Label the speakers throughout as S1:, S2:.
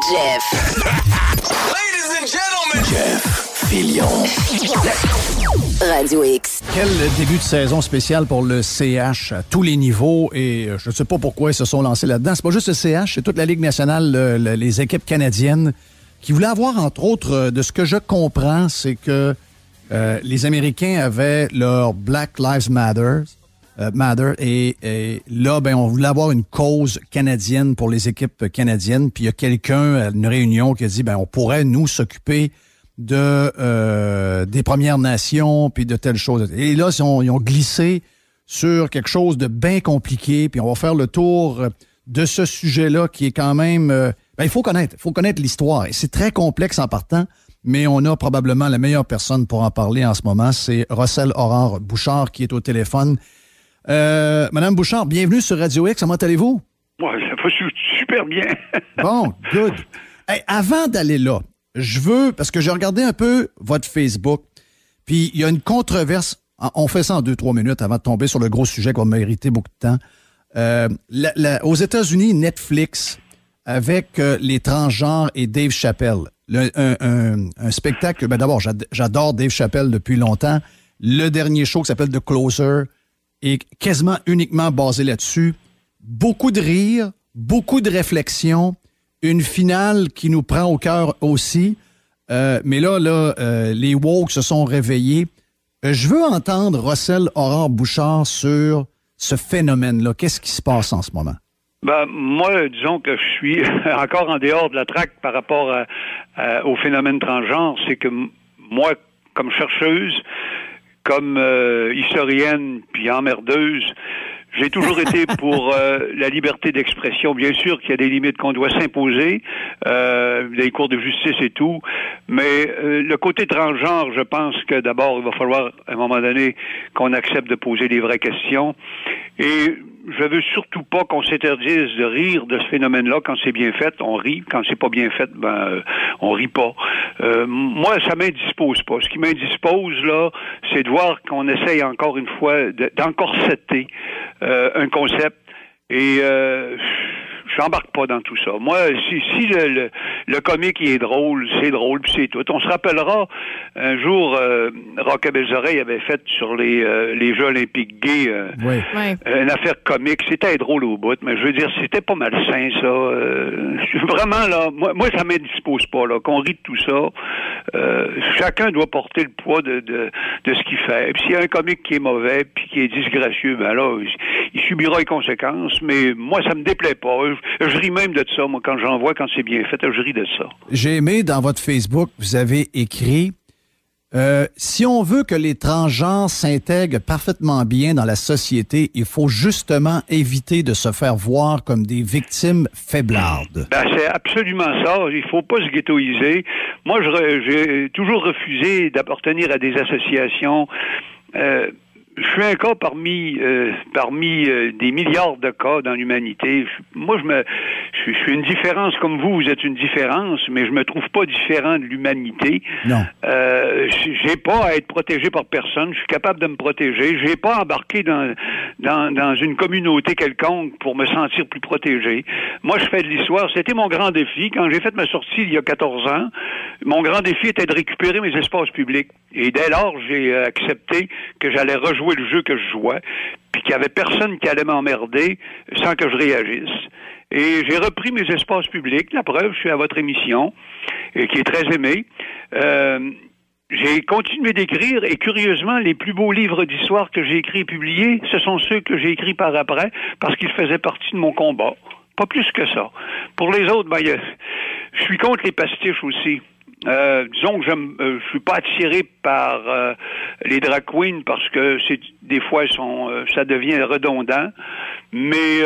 S1: Jeff.
S2: Ladies and gentlemen.
S3: Jeff Fillion.
S1: Radio X.
S4: Quel début de saison spécial pour le CH à tous les niveaux et je ne sais pas pourquoi ils se sont lancés là-dedans. C'est pas juste le CH, c'est toute la Ligue nationale, les équipes canadiennes qui voulaient avoir, entre autres, de ce que je comprends, c'est que les Américains avaient leur Black Lives Matter et là, ben, on voulait avoir une cause canadienne pour les équipes canadiennes. Puis il y a quelqu'un à une réunion qui a dit, ben, on pourrait nous s'occuper des Premières Nations puis de telles choses. Et là, ils ont glissé sur quelque chose de bien compliqué. Puis on va faire le tour de ce sujet-là qui est quand même... ben, il faut connaître l'histoire. Et c'est très complexe en partant. Mais on a probablement la meilleure personne pour en parler en ce moment. C'est Russell Aurore Bouchard qui est au téléphone. Madame Bouchard, bienvenue sur Radio X. Comment allez-vous?
S5: Ouais, ça va super bien.
S4: Bon, good. Hey, avant d'aller là, je veux, parce que j'ai regardé un peu votre Facebook, puis il y a une controverse. On fait ça en 2-3 minutes avant de tomber sur le gros sujet qui va mériter beaucoup de temps. Aux États-Unis, Netflix, avec les transgenres et Dave Chappelle, un spectacle, ben d'abord, j'adore Dave Chappelle depuis longtemps. Le dernier show qui s'appelle The Closer est quasiment uniquement basé là-dessus. Beaucoup de rire, beaucoup de réflexion, une finale qui nous prend au cœur aussi. Mais là, les woke se sont réveillés. Je veux entendre Russell Aurore Bouchard sur ce phénomène-là. Qu'est-ce qui se passe en ce moment?
S5: Ben, moi, disons que je suis encore en dehors de la traque par rapport au phénomène transgenre. C'est que moi, comme chercheuse, comme historienne puis emmerdeuse, j'ai toujours été pour la liberté d'expression. Bien sûr qu'il y a des limites qu'on doit s'imposer, les cours de justice et tout, mais le côté transgenre, je pense que d'abord, il va falloir, à un moment donné, qu'on accepte de poser des vraies questions. Et je veux surtout pas qu'on s'interdise de rire de ce phénomène-là. Quand c'est bien fait, on rit. Quand c'est pas bien fait, on rit pas. Moi, ça m'indispose pas. Ce qui m'indispose, là, c'est de voir qu'on essaye encore une fois d'encorsetter un concept. Et je n'embarque pas dans tout ça. Moi, si le comique il est drôle, c'est drôle, puis c'est tout. On se rappellera, un jour, Roch à Belles-Oreilles avait fait sur les Jeux olympiques gays une affaire comique. C'était drôle au bout, mais je veux dire, c'était pas malsain, ça. Vraiment, là, moi ça m'indispose pas, là, qu'on rit de tout ça. Chacun doit porter le poids de ce qu'il fait. Et puis s'il y a un comique qui est mauvais, puis qui est disgracieux, ben là, il subira les conséquences, mais moi, ça me déplaît pas. Je ris même de ça, moi, quand j'en vois, quand c'est bien fait, je ris de ça.
S4: J'ai aimé, dans votre Facebook, vous avez écrit si on veut que les transgenres s'intègrent parfaitement bien dans la société, il faut justement éviter de se faire voir comme des victimes faiblardes.
S5: Ben, c'est absolument ça. Il faut pas se ghettoiser. Moi, j'ai toujours refusé d'appartenir à des associations. Je suis un cas parmi des milliards de cas dans l'humanité. Moi, je suis une différence comme vous êtes une différence, mais je me trouve pas différent de l'humanité.
S4: Non.
S5: J'ai pas à être protégé par personne. Je suis capable de me protéger. J'ai pas embarqué dans une communauté quelconque pour me sentir plus protégé. Moi, je fais de l'histoire. C'était mon grand défi. Quand j'ai fait ma sortie il y a 14 ans, mon grand défi était de récupérer mes espaces publics. Et dès lors, j'ai accepté que j'allais rejouer le jeu que je jouais, puis qu'il n'y avait personne qui allait m'emmerder sans que je réagisse. Et j'ai repris mes espaces publics. La preuve, je suis à votre émission, qui est très aimée. J'ai continué d'écrire, et curieusement, les plus beaux livres d'histoire que j'ai écrits et publiés, ce sont ceux que j'ai écrits par après, parce qu'ils faisaient partie de mon combat. Pas plus que ça. Pour les autres, je suis contre les pastiches aussi. Disons que je suis pas attiré par les drag queens parce que des fois ça devient redondant, mais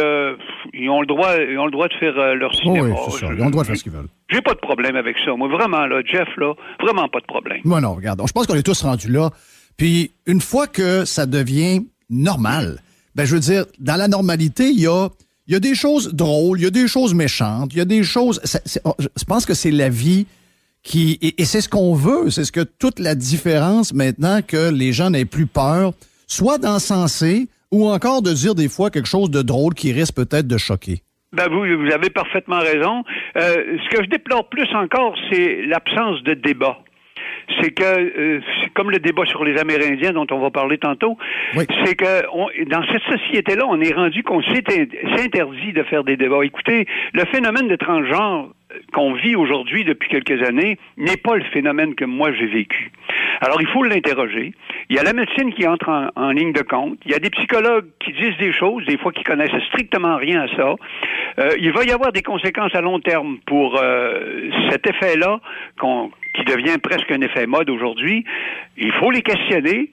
S5: ils ont le droit de faire leur cinéma.
S4: Oui, c'est ça. Ils ont le droit de faire ce qu'ils veulent.
S5: J'ai pas de problème avec ça. Moi, vraiment, là, Jeff, là, vraiment pas de problème.
S4: Moi, non, regarde. Je pense qu'on est tous rendus là. Puis, une fois que ça devient normal, ben, je veux dire, dans la normalité, il y a des choses drôles, il y a des choses méchantes, il y a des choses... je pense que c'est la vie et c'est ce qu'on veut, c'est ce que toute la différence maintenant, que les gens n'aient plus peur, soit d'encenser ou encore de dire des fois quelque chose de drôle qui risque peut-être de choquer.
S5: Ben vous avez parfaitement raison. Ce que je déplore plus encore, c'est l'absence de débat. C'est que, c'est comme le débat sur les Amérindiens dont on va parler tantôt, oui. C'est que dans cette société-là, on est rendu qu'on s'interdit de faire des débats. Écoutez, le phénomène de transgenre qu'on vit aujourd'hui depuis quelques années n'est pas le phénomène que moi j'ai vécu. Alors, il faut l'interroger. Il y a la médecine qui entre en ligne de compte. Il y a des psychologues qui disent des choses, des fois qui connaissent strictement rien à ça. Il va y avoir des conséquences à long terme pour cet effet-là qui devient presque un effet mode aujourd'hui. Il faut les questionner.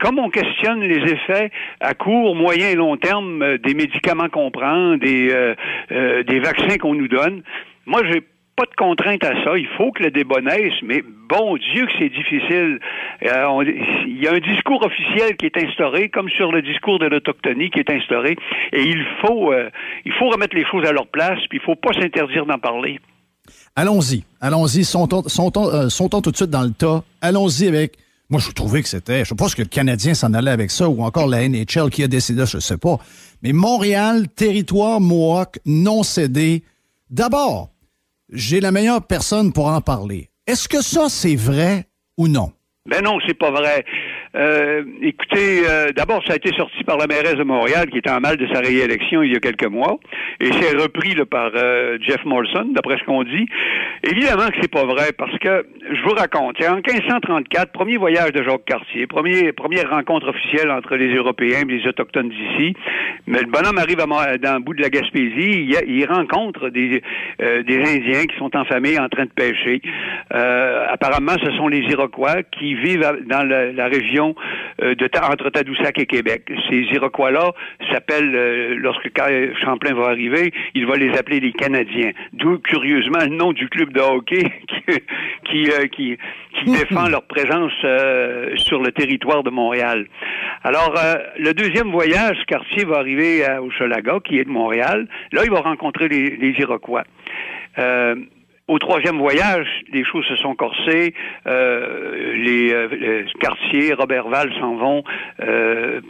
S5: Comme on questionne les effets à court, moyen et long terme des médicaments qu'on prend, des vaccins qu'on nous donne. Moi, j'ai pas de contrainte à ça. Il faut que le débat naisse, mais bon Dieu que c'est difficile. Il y a un discours officiel qui est instauré, comme sur le discours de l'autochtonie qui est instauré, et il faut remettre les choses à leur place, puis il faut pas s'interdire d'en parler.
S4: Allons-y, sautons tout de suite dans le tas. Allons-y avec... Moi, je trouvais que c'était... Je sais pas ce que le Canadien s'en allait avec ça, ou encore la NHL qui a décidé, je sais pas. Mais Montréal, territoire Mohawk non cédé. D'abord, j'ai la meilleure personne pour en parler. Est-ce que ça, c'est vrai ou non?
S5: Ben non, c'est pas vrai. Écoutez, d'abord, ça a été sorti par la mairesse de Montréal, qui était en mal de sa réélection il y a quelques mois, et c'est repris là, par Jeff Molson, d'après ce qu'on dit. Évidemment que c'est pas vrai, parce que, je vous raconte, en 1534, premier voyage de Jacques Cartier, première rencontre officielle entre les Européens et les Autochtones d'ici, mais le bonhomme arrive dans le bout de la Gaspésie, il rencontre des Indiens qui sont en famille en train de pêcher. Apparemment, ce sont les Iroquois qui vivent dans la région entre Tadoussac et Québec. Ces Iroquois-là s'appellent, lorsque Champlain va arriver, il va les appeler les Canadiens. D'où, curieusement, le nom du club de hockey qui défend leur présence sur le territoire de Montréal. Alors, le deuxième voyage, Cartier va arriver à Hochelaga, qui est de Montréal. Là, il va rencontrer les Iroquois. Au troisième voyage, les choses se sont corsées. Les Cartier, Roberval s'en vont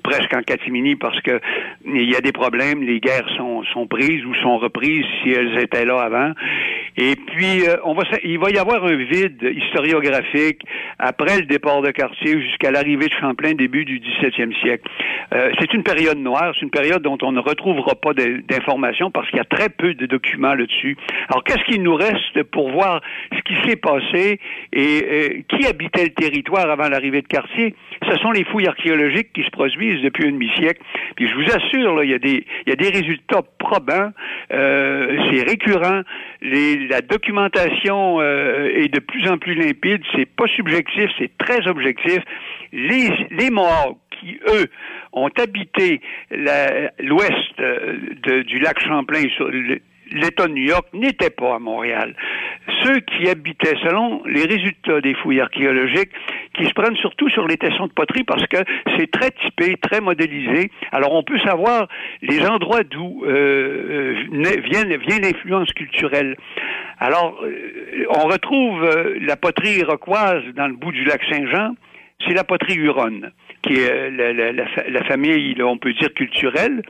S5: presque en catimini parce que il y a des problèmes. Les guerres sont prises ou sont reprises si elles étaient là avant. Et puis, il va y avoir un vide historiographique après le départ de Cartier jusqu'à l'arrivée de Champlain, début du 17e siècle. C'est une période noire, c'est une période dont on ne retrouvera pas d'informations parce qu'il y a très peu de documents là-dessus. Alors, qu'est-ce qu'il nous reste pour voir ce qui s'est passé et qui habitait le territoire avant l'arrivée de Cartier? Ce sont les fouilles archéologiques qui se produisent depuis un demi-siècle. Puis je vous assure, là, il y a des résultats probants, c'est récurrent. La documentation est de plus en plus limpide, c'est pas subjectif, c'est très objectif. Les Mohawks qui, eux, ont habité l'ouest du lac Champlain sur l'État de New York n'étaient pas à Montréal. Ceux qui habitaient, selon les résultats des fouilles archéologiques, qui se prennent surtout sur les tessons de poterie parce que c'est très typé, très modélisé. Alors, on peut savoir les endroits d'où vient l'influence culturelle. Alors, on retrouve la poterie iroquoise dans le bout du lac Saint-Jean. C'est la poterie huronne, qui est la famille, là, on peut dire, culturelle.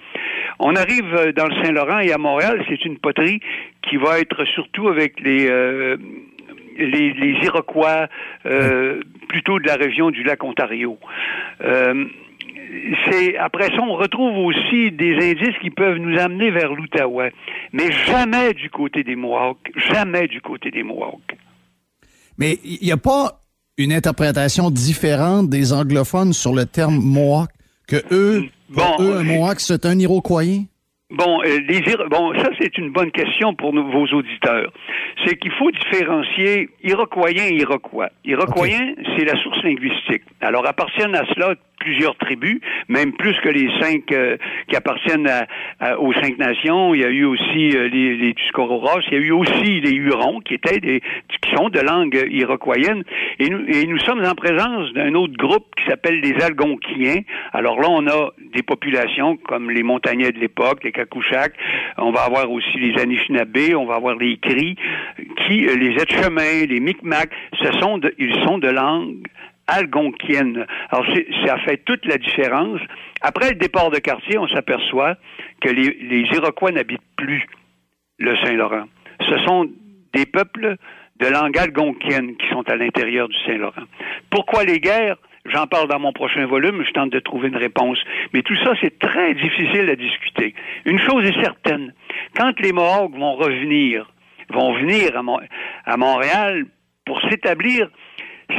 S5: On arrive dans le Saint-Laurent et à Montréal, c'est une poterie qui va être surtout avec les Iroquois, plutôt de la région du lac Ontario. Après ça, on retrouve aussi des indices qui peuvent nous amener vers l'Outaouais, mais jamais du côté des Mohawks, jamais du côté des Mohawks.
S4: Mais il n'y a pas une interprétation différente des anglophones sur le terme Mohawk, que eux, un Mohawk, c'est un Iroquois?
S5: Bon, ça c'est une bonne question pour vos auditeurs. C'est qu'il faut différencier Iroquoien et Iroquois. Iroquoien, c'est la source linguistique. Alors, appartiennent à cela plusieurs tribus, même plus que les 5 qui appartiennent aux 5 nations. Il y a eu aussi les Tuscaroras, il y a eu aussi les Hurons qui sont de langue iroquoienne. Et nous sommes en présence d'un autre groupe qui s'appelle les Algonquiens. Alors là, on a des populations comme les Montagnais de l'époque, les Kakouchaks. On va avoir aussi les Anishinabés, on va avoir les Cris, les Etchemins, les Micmacs. Ils sont de langue algonquienne. Alors, ça fait toute la différence. Après le départ de Cartier, on s'aperçoit que les Iroquois n'habitent plus le Saint-Laurent. Ce sont des peuples de langue algonquienne qui sont à l'intérieur du Saint-Laurent. Pourquoi les guerres? J'en parle dans mon prochain volume, je tente de trouver une réponse. Mais tout ça, c'est très difficile à discuter. Une chose est certaine, quand les Mohawks vont venir à Montréal pour s'établir,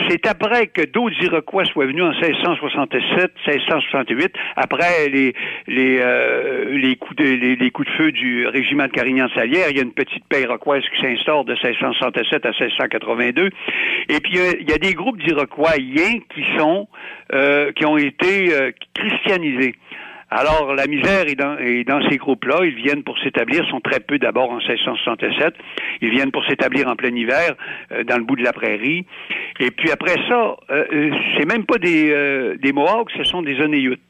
S5: c'est après que d'autres Iroquois soient venus en 1667, 1668, après les coups de feu du régiment de Carignan-Salière. Il y a une petite paix iroquoise qui s'instaure de 1667 à 1682. Et puis, il y a des groupes d'Iroquois-iens qui ont été christianisés. Alors, la misère est dans ces groupes-là. Ils viennent pour s'établir, sont très peu d'abord en 1667. Ils viennent pour s'établir en plein hiver, dans le bout de la prairie. Et puis après ça, c'est même pas des Mohawks, ce sont des Onéiutes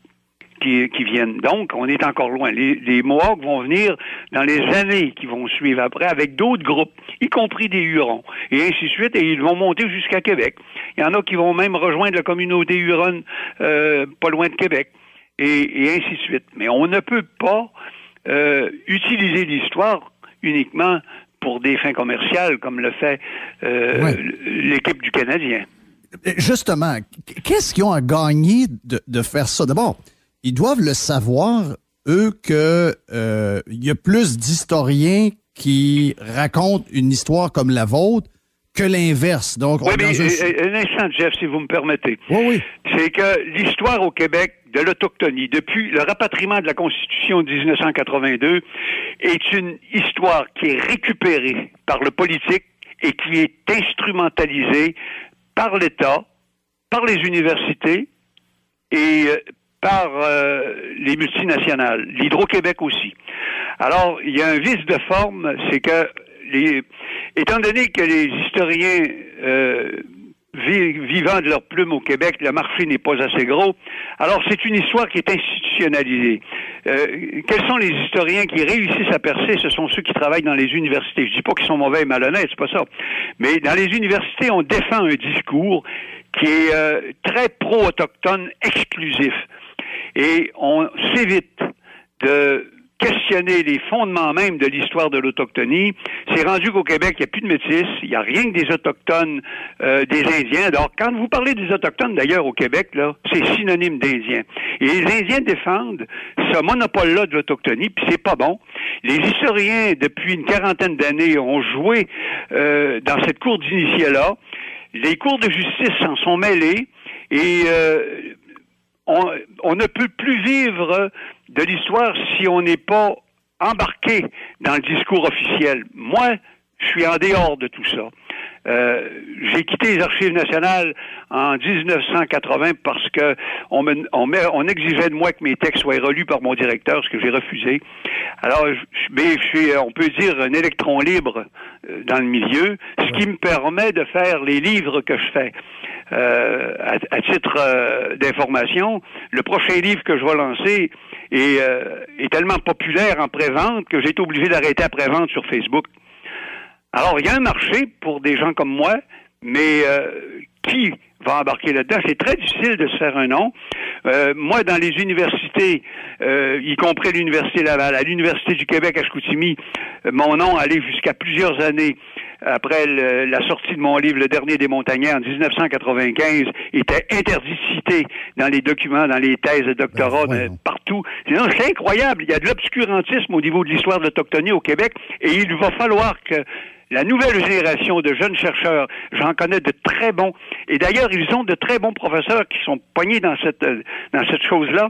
S5: qui viennent. Donc, on est encore loin. Les Mohawks vont venir dans les années qui vont suivre après avec d'autres groupes, y compris des Hurons, et ainsi de suite, et ils vont monter jusqu'à Québec. Il y en a qui vont même rejoindre la communauté huronne pas loin de Québec. Et ainsi de suite. Mais on ne peut pas utiliser l'histoire uniquement pour des fins commerciales, comme le fait l'équipe du Canadien.
S4: Justement, qu'est-ce qu'ils ont à gagner de faire ça? D'abord, ils doivent le savoir, eux, qu'il y a plus d'historiens qui racontent une histoire comme la vôtre que l'inverse. Donc,
S5: oui, mais un instant, Jeff, si vous me permettez.
S4: Oui.
S5: C'est que l'histoire au Québec de l'autochtonie, depuis le rapatriement de la Constitution de 1982, est une histoire qui est récupérée par le politique et qui est instrumentalisée par l'État, par les universités et par les multinationales, l'Hydro-Québec aussi. Alors, il y a un vice de forme, c'est que étant donné que les historiens vivant de leur plume au Québec, le marché n'est pas assez gros, alors c'est une histoire qui est institutionnalisée. Quels sont les historiens qui réussissent à percer? Ce sont ceux qui travaillent dans les universités. Je dis pas qu'ils sont mauvais et malhonnêtes, c'est pas ça. Mais dans les universités, on défend un discours qui est très pro-autochtone, exclusif. Et on s'évite de questionner les fondements même de l'histoire de l'autochtonie. C'est rendu qu'au Québec, il n'y a plus de métis, il n'y a rien que des autochtones, des Indiens. Alors, quand vous parlez des autochtones, d'ailleurs, au Québec, là, c'est synonyme d'Indiens. Et les Indiens défendent ce monopole-là de l'autochtonie, puis c'est pas bon. Les historiens, depuis une quarantaine d'années, ont joué dans cette cour d'initié-là. Les cours de justice s'en sont mêlés, et on ne peut plus vivre de l'histoire si on n'est pas embarqué dans le discours officiel. Moi, je suis en dehors de tout ça. J'ai quitté les Archives nationales en 1980 parce que on exigeait de moi que mes textes soient relus par mon directeur, ce que j'ai refusé. Alors, mais je suis, on peut dire, un électron libre dans le milieu, ce qui me permet de faire les livres que je fais. À titre d'information, le prochain livre que je vais lancer est tellement populaire en pré-vente que j'ai été obligé d'arrêter la pré-vente sur Facebook. Alors, il y a un marché pour des gens comme moi, mais qui va embarquer là-dedans? C'est très difficile de se faire un nom. Moi, dans les universités, y compris l'Université Laval, à l'Université du Québec à Chicoutimi, mon nom allait jusqu'à plusieurs années après la sortie de mon livre « Le dernier des montagnards » en 1995, était interdit de citer dans les documents, dans les thèses de doctorat, partout. C'est incroyable. Il y a de l'obscurantisme au niveau de l'histoire de l'autochtonie au Québec, et il va falloir que la nouvelle génération de jeunes chercheurs, j'en connais de très bons, et d'ailleurs, ils ont de très bons professeurs qui sont poignés dans cette chose-là.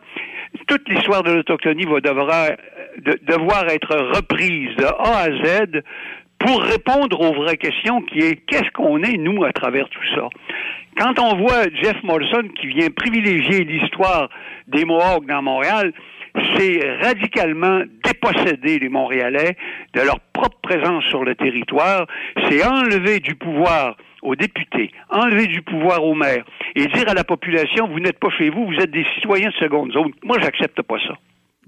S5: Toute l'histoire de l'autochtonie va devoir être reprise de A à Z pour répondre aux vraies questions qui est qu'est-ce qu'on est, nous, à travers tout ça. Quand on voit Jeff Molson qui vient privilégier l'histoire des Mohawks dans Montréal, c'est radicalement déposséder les Montréalais de leur propre présence sur le territoire, c'est enlever du pouvoir aux députés, enlever du pouvoir aux maires et dire à la population, vous n'êtes pas chez vous, vous êtes des citoyens de seconde zone. Moi, j'accepte pas ça.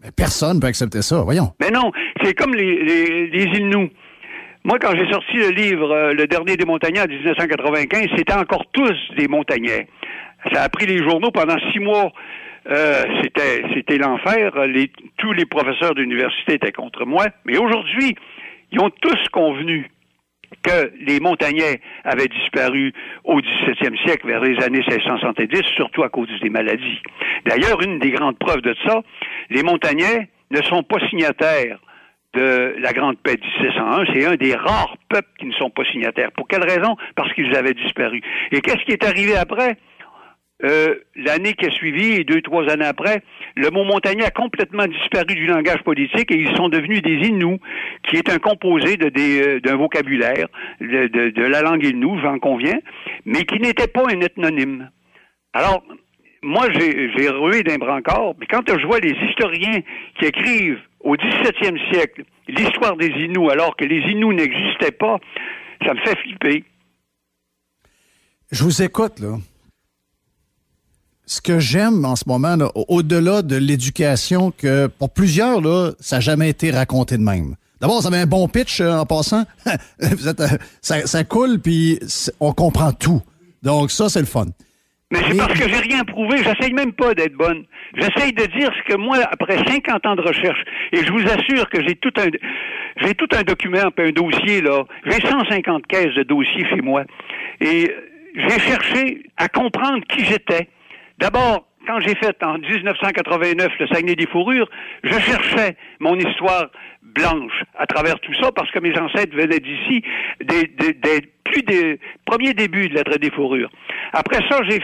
S4: Mais personne ne peut accepter ça, voyons.
S5: Mais non, c'est comme les Inuits. Moi, quand j'ai sorti le livre « Le dernier des montagnards » en 1995, c'était encore tous des montagnais. Ça a pris les journaux pendant 6 mois. C'était l'enfer. Tous les professeurs d'université étaient contre moi. Mais aujourd'hui, ils ont tous convenu que les Montagnais avaient disparu au 17e siècle, vers les années 1670, surtout à cause des maladies. D'ailleurs, une des grandes preuves de ça, les Montagnais ne sont pas signataires de la Grande Paix de 1701. C'est un des rares peuples qui ne sont pas signataires. Pour quelle raison? Parce qu'ils avaient disparu. Et qu'est-ce qui est arrivé après? L'année qui a suivi, et 2-3 années après, le mot montagnais a complètement disparu du langage politique et ils sont devenus des Inuits, qui est un composé d'un vocabulaire, de la langue Innu, j'en conviens, mais qui n'était pas un ethnonyme. Alors, moi, j'ai rué d'un brancard, mais quand je vois les historiens qui écrivent au 17e siècle l'histoire des Inuits, alors que les Inuits n'existaient pas, ça me fait flipper.
S4: Je vous écoute, là. Ce que j'aime en ce moment, là, au-delà de l'éducation, que pour plusieurs, là, ça n'a jamais été raconté de même. D'abord, ça avait un bon pitch en passant. Ça coule, puis on comprend tout. Donc ça, c'est le fun.
S5: Mais c'est parce que j'ai rien prouvé. J'essaye même pas d'être bonne. J'essaye de dire ce que moi, après 50 ans de recherche, et je vous assure que j'ai tout un document, un dossier, là. J'ai 150 caisses de dossiers chez moi. Et j'ai cherché à comprendre qui j'étais. D'abord, quand j'ai fait en 1989 le Saguenay des Fourrures, je cherchais mon histoire blanche à travers tout ça parce que mes ancêtres venaient d'ici, des premiers débuts de la traite des fourrures. Après ça, j'ai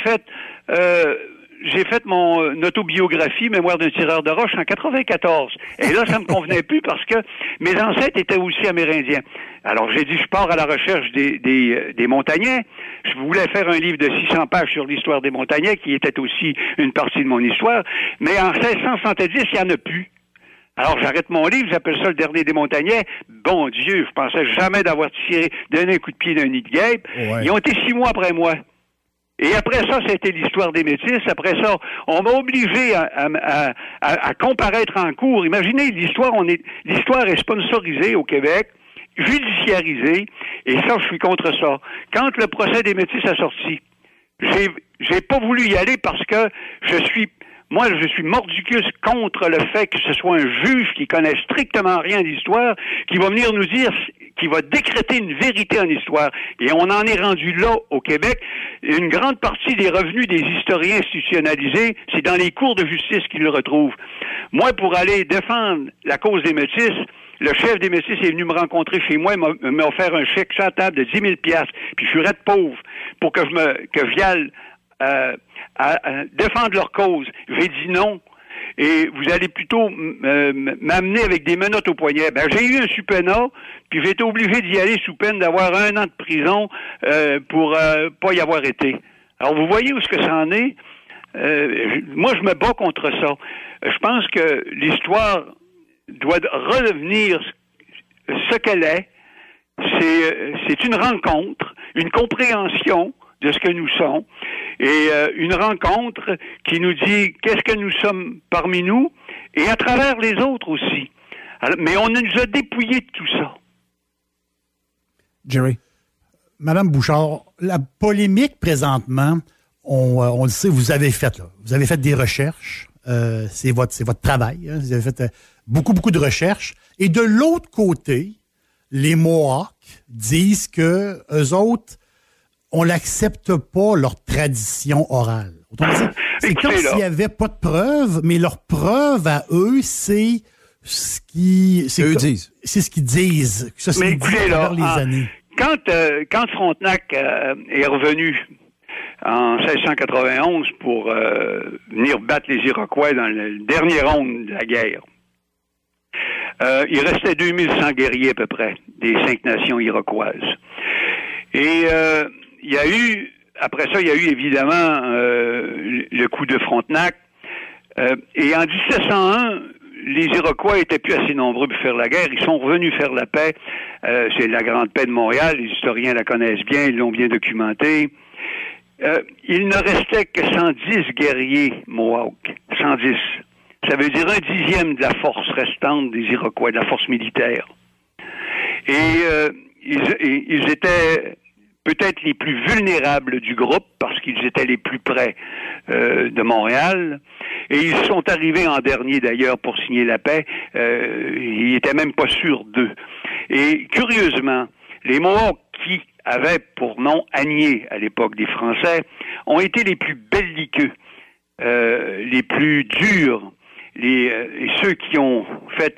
S5: fait mon autobiographie, Mémoire d'un tireur de roche, en 94. Et là, ça me convenait plus parce que mes ancêtres étaient aussi amérindiens. Alors, j'ai dit, je pars à la recherche des Montagnais. Je voulais faire un livre de 600 pages sur l'histoire des Montagnais, qui était aussi une partie de mon histoire. Mais en 1670, il n'y en a plus. Alors, j'arrête mon livre, j'appelle ça Le Dernier des Montagnais. Bon Dieu, je pensais jamais d'avoir donné un coup de pied d'un nid de guêpe. Ouais. Ils ont été 6 mois après moi. Et après ça, ça a été l'histoire des Métis. Après ça, on m'a obligé à comparaître en cours. Imaginez, l'histoire est sponsorisée au Québec, judiciarisée, et ça, je suis contre ça. Quand le procès des Métis a sorti, j'ai pas voulu y aller parce que je suis mordicus contre le fait que ce soit un juge qui connaît strictement rien d'histoire, qui va venir nous dire, qui va décréter une vérité en histoire. Et on en est rendu là au Québec. Une grande partie des revenus des historiens institutionnalisés, c'est dans les cours de justice qu'ils le retrouvent. Moi, pour aller défendre la cause des Métis, le chef des Métis est venu me rencontrer chez moi, il m'a offert un chèque sur la table de 10 000 $, puis je suis red pauvre, pour que j'y aille à défendre leur cause. J'ai dit non. Et vous allez plutôt m'amener avec des menottes au poignet. Ben, j'ai eu un subpoena, puis j'ai été obligé d'y aller sous peine d'avoir 1 an de prison pour pas y avoir été. Alors, vous voyez où est-ce que ça en est? Moi, je me bats contre ça. Je pense que l'histoire doit redevenir ce qu'elle est. C'est une rencontre, une compréhension de ce que nous sommes, et une rencontre qui nous dit qu'est-ce que nous sommes parmi nous, et à travers les autres aussi. Alors, mais on nous a dépouillés de tout ça.
S3: Jerry. Madame Bouchard, la polémique présentement, on le sait, vous avez fait des recherches, c'est votre travail, hein, vous avez fait beaucoup de recherches, et de l'autre côté, les Mohawks disent que eux autres, on n'accepte pas leur tradition orale. Autrement dit, c'est comme s'il n'y avait pas de preuves, mais leur preuve à eux, c'est ce qu'ils disent. C'est ce qu'ils disent. Ça, c'est écoutez, là, les années.
S5: Quand Frontenac est revenu en 1691 pour venir battre les Iroquois dans le dernier ronde de la guerre, il restait 2100 guerriers à peu près, des 5 nations iroquoises. Et après ça, il y a eu évidemment le coup de Frontenac. Et en 1701, les Iroquois étaient plus assez nombreux pour faire la guerre. Ils sont revenus faire la paix. C'est la Grande Paix de Montréal. Les historiens la connaissent bien, ils l'ont bien documentée. Il ne restait que 110 guerriers Mohawks. 110. Ça veut dire 1/10 de la force restante des Iroquois, de la force militaire. Et ils étaient peut-être les plus vulnérables du groupe, parce qu'ils étaient les plus près de Montréal. Et ils sont arrivés en dernier, d'ailleurs, pour signer la paix. Ils n'étaient même pas sûrs d'eux. Et curieusement, les Mohawks qui avaient pour nom Agnier, à l'époque des Français, ont été les plus belliqueux, les plus durs, et ceux qui ont fait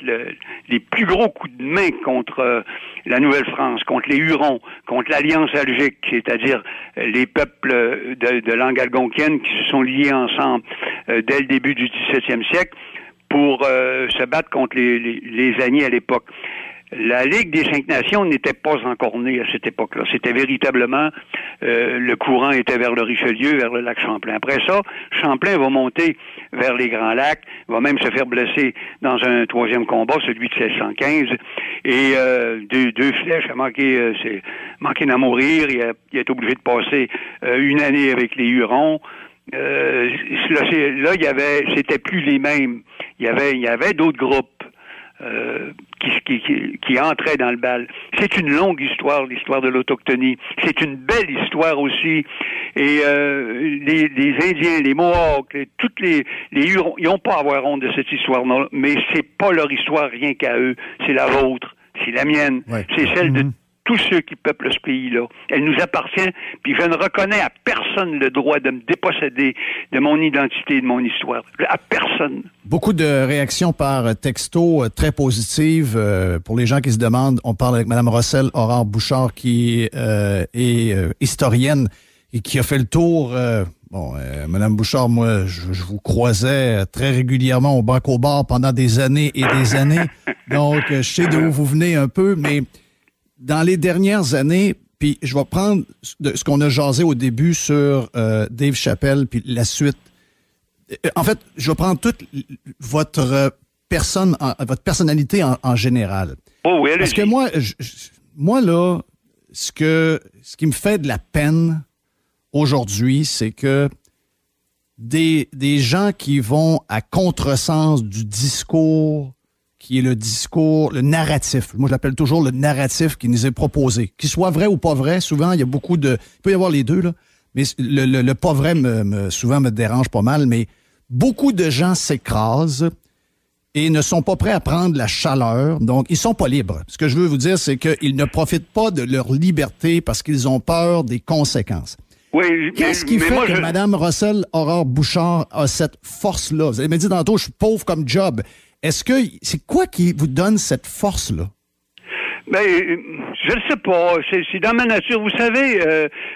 S5: les plus gros coups de main contre la Nouvelle-France, contre les Hurons, contre l'Alliance algique, c'est-à-dire les peuples de langue algonquienne qui se sont liés ensemble dès le début du XVIIe siècle pour se battre contre les Agniers à l'époque. La Ligue des Cinq Nations n'était pas encore née à cette époque-là. C'était véritablement, le courant était vers le Richelieu, vers le lac Champlain. Après ça, Champlain va monter vers les Grands Lacs, va même se faire blesser dans un troisième combat, celui de 1615, et deux flèches a manqué d'en mourir. Il a été obligé de passer une année avec les Hurons. Là, c'était plus les mêmes. Il y avait d'autres groupes qui entrait dans le bal. C'est une longue histoire, l'histoire de l'autochtonie. C'est une belle histoire aussi. Et les Indiens, les Mohawks, toutes les Hurons, ils n'ont pas à avoir honte de cette histoire-là, mais c'est pas leur histoire rien qu'à eux. C'est la vôtre, c'est la mienne, c'est celle de tous ceux qui peuplent ce pays-là. Elle nous appartient, puis je ne reconnais à personne le droit de me déposséder de mon identité et de mon histoire. À personne.
S4: Beaucoup de réactions par texto très positives. Pour les gens qui se demandent, on parle avec Mme Rossel Aurore-Bouchard qui est historienne et qui a fait le tour. Mme Bouchard, moi, je vous croisais très régulièrement au Banque au bar pendant des années et des années. Donc, je sais d'où vous venez un peu, mais dans les dernières années, puis je vais prendre ce qu'on a jasé au début sur Dave Chappelle, puis la suite. En fait, je vais prendre toute votre personnalité en général.
S5: Oh oui,
S4: parce que moi là, ce qui me fait de la peine aujourd'hui, c'est que des gens qui vont à contresens du discours qui est le narratif. Moi, je l'appelle toujours le narratif qui nous est proposé. Qu'il soit vrai ou pas vrai, souvent, il y a beaucoup de... Il peut y avoir les deux, là. Mais le pas vrai, souvent, me dérange pas mal. Mais beaucoup de gens s'écrasent et ne sont pas prêts à prendre la chaleur. Donc, ils sont pas libres. Ce que je veux vous dire, c'est qu'ils ne profitent pas de leur liberté parce qu'ils ont peur des conséquences.
S5: Oui,
S4: Qu'est-ce qui fait que Mme Rossel Aurore-Bouchard a cette force-là? Vous avez dit tantôt, je suis pauvre comme job. C'est quoi qui vous donne cette force-là?
S5: Ben, je ne sais pas. C'est dans ma nature. Vous savez,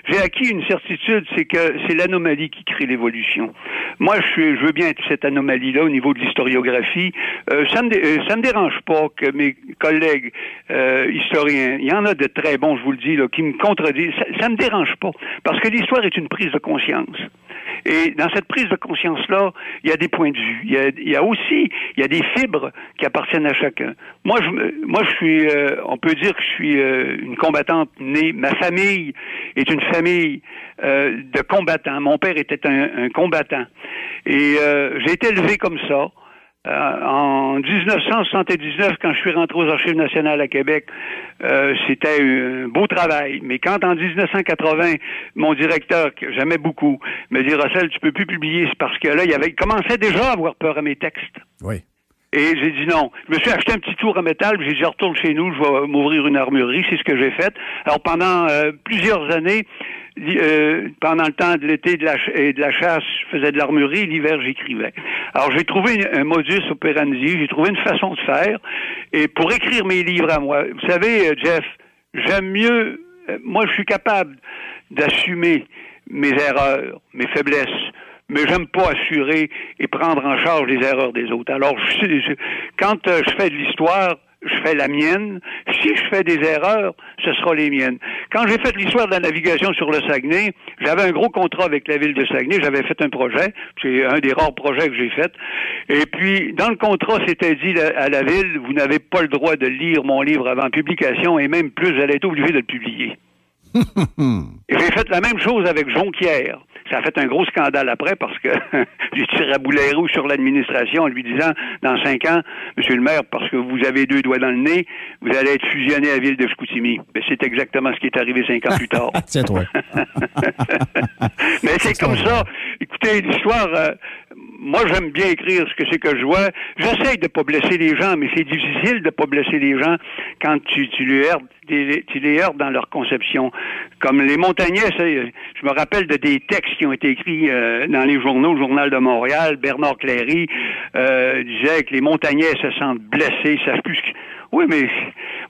S5: j'ai acquis une certitude, c'est que c'est l'anomalie qui crée l'évolution. Moi, je veux bien être cette anomalie-là au niveau de l'historiographie. Ça me dérange pas que mes collègues historiens, il y en a de très bons, je vous le dis, là, qui me contredisent. Ça me dérange pas, parce que l'histoire est une prise de conscience. Et dans cette prise de conscience-là, il y a des points de vue. Il y a des fibres qui appartiennent à chacun. Moi, je suis, on peut dire que je suis une combattante née. Ma famille est une famille de combattants. Mon père était un combattant. Et j'ai été élevé comme ça. En 1979, quand je suis rentré aux Archives nationales à Québec, c'était un beau travail. Mais quand en 1980, mon directeur, que j'aimais beaucoup, me dit « Rossel, tu peux plus publier, c'est parce que là, il commençait déjà à avoir peur à mes textes. »
S4: Oui.
S5: Et j'ai dit non. Je me suis acheté un petit tour à métal, puis j'ai dit je retourne chez nous, je vais m'ouvrir une armurerie, c'est ce que j'ai fait. Alors pendant plusieurs années, pendant le temps de l'été et de la chasse, je faisais de l'armurerie, l'hiver j'écrivais. Alors j'ai trouvé un modus operandi, j'ai trouvé une façon de faire, et pour écrire mes livres à moi. Vous savez, Jeff, j'aime mieux, moi je suis capable d'assumer mes erreurs, mes faiblesses, mais j'aime pas assurer et prendre en charge les erreurs des autres. Alors, quand je fais de l'histoire, je fais la mienne. Si je fais des erreurs, ce sera les miennes. Quand j'ai fait l'histoire de la navigation sur le Saguenay, j'avais un gros contrat avec la ville de Saguenay. J'avais fait un projet. C'est un des rares projets que j'ai fait. Et puis, dans le contrat, c'était dit à la ville, vous n'avez pas le droit de lire mon livre avant publication, et même plus, j'allais être obligé de le publier. Et j'ai fait la même chose avec Jonquière. Ça a fait un gros scandale après parce que j'ai tiré à boulet rouge sur l'administration en lui disant, dans 5 ans, Monsieur le maire, parce que vous avez 2 doigts dans le nez, vous allez être fusionné à la ville de Chicoutimi. Mais c'est exactement ce qui est arrivé 5 ans plus tard.
S4: Tiens-toi.
S5: Mais c'est comme ça. Écoutez, l'histoire... moi, j'aime bien écrire ce que c'est que je vois. J'essaye de pas blesser les gens, mais c'est difficile de pas blesser les gens quand tu les heurtes dans leur conception. Comme les Montagnais, je me rappelle de des textes qui ont été écrits dans les journaux, le Journal de Montréal. Bernard Cléry disait que les Montagnais se sentent blessés, ils savent plus ce que... Oui, mais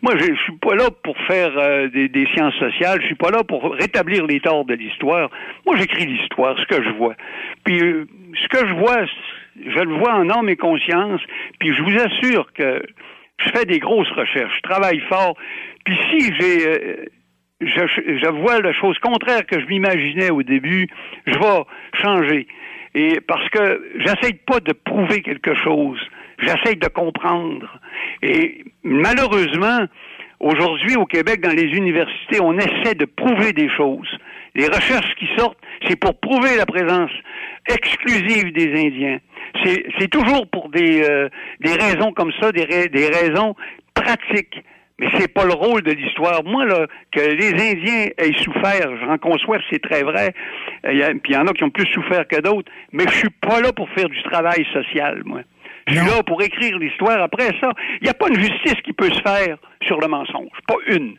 S5: moi, je suis pas là pour faire des sciences sociales. Je suis pas là pour rétablir les torts de l'histoire. Moi, j'écris l'histoire, ce que je vois. Puis, ce que je vois, je le vois en âme et conscience. Puis, je vous assure que je fais des grosses recherches. Je travaille fort. Puis, si je vois la chose contraire que je m'imaginais au début, je vais changer. Et parce que j'essaye pas de prouver quelque chose. J'essaye de comprendre. Et malheureusement, aujourd'hui, au Québec, dans les universités, on essaie de prouver des choses. Les recherches qui sortent, c'est pour prouver la présence exclusive des Indiens. C'est toujours pour des raisons comme ça, des raisons pratiques. Mais c'est pas le rôle de l'histoire. Moi, là, que les Indiens aient souffert, j'en conçois, c'est très vrai. Puis il y en a qui ont plus souffert que d'autres. Mais je suis pas là pour faire du travail social, moi. Je suis là pour écrire l'histoire. Après ça, il n'y a pas une justice qui peut se faire sur le mensonge. Pas une.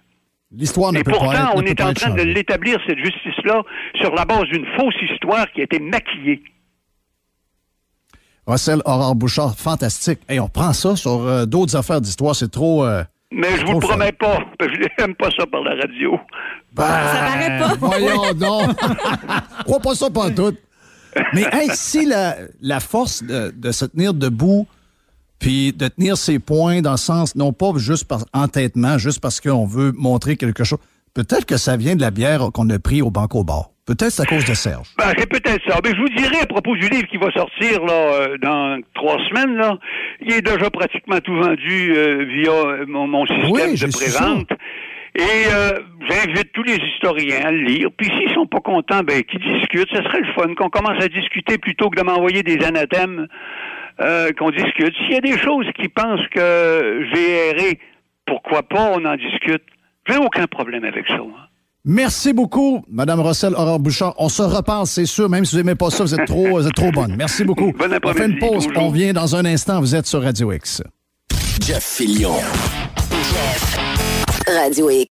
S4: L'histoire ne
S5: Et
S4: peut pas
S5: pourtant,
S4: être,
S5: on est en train de
S4: changée.
S5: l'établir, cette justice-là, sur la base d'une fausse histoire qui a été maquillée.
S4: Russell Aurore-Bouchard, fantastique. Hey, on prend ça sur d'autres affaires d'histoire. C'est trop...
S5: Mais je vous le promets pas. Je n'aime pas ça par la radio.
S6: Ça paraît pas.
S4: Voyons donc. Crois pas ça pantoute. Mais hey, si la force de se tenir debout puis de tenir ses points dans le sens, non pas juste par entêtement, juste parce qu'on veut montrer quelque chose, peut-être que ça vient de la bière qu'on a pris au Banco Bar. Peut-être c'est à cause de Serge.
S5: Ben, c'est peut-être ça. Mais je vous dirai à propos du livre qui va sortir là dans 3 semaines, là, il est déjà pratiquement tout vendu via mon système de prévente. Et j'invite tous les historiens à le lire. Puis s'ils sont pas contents, ben qu'ils discutent. Ce serait le fun qu'on commence à discuter plutôt que de m'envoyer des anathèmes, qu'on discute. S'il y a des choses qui pensent que j'ai erré, pourquoi pas, on en discute. J'ai aucun problème avec ça, moi.
S4: Merci beaucoup, Mme Russell Aurore-Bouchard. On se reparle, c'est sûr. Même si vous n'aimez pas ça, vous êtes trop bonne. Merci beaucoup.
S5: Bon après-midi.
S4: On fait une pause.
S5: Bonjour.
S4: On vient dans un instant. Vous êtes sur Radio X.
S1: Jeff Fillion. Radio X.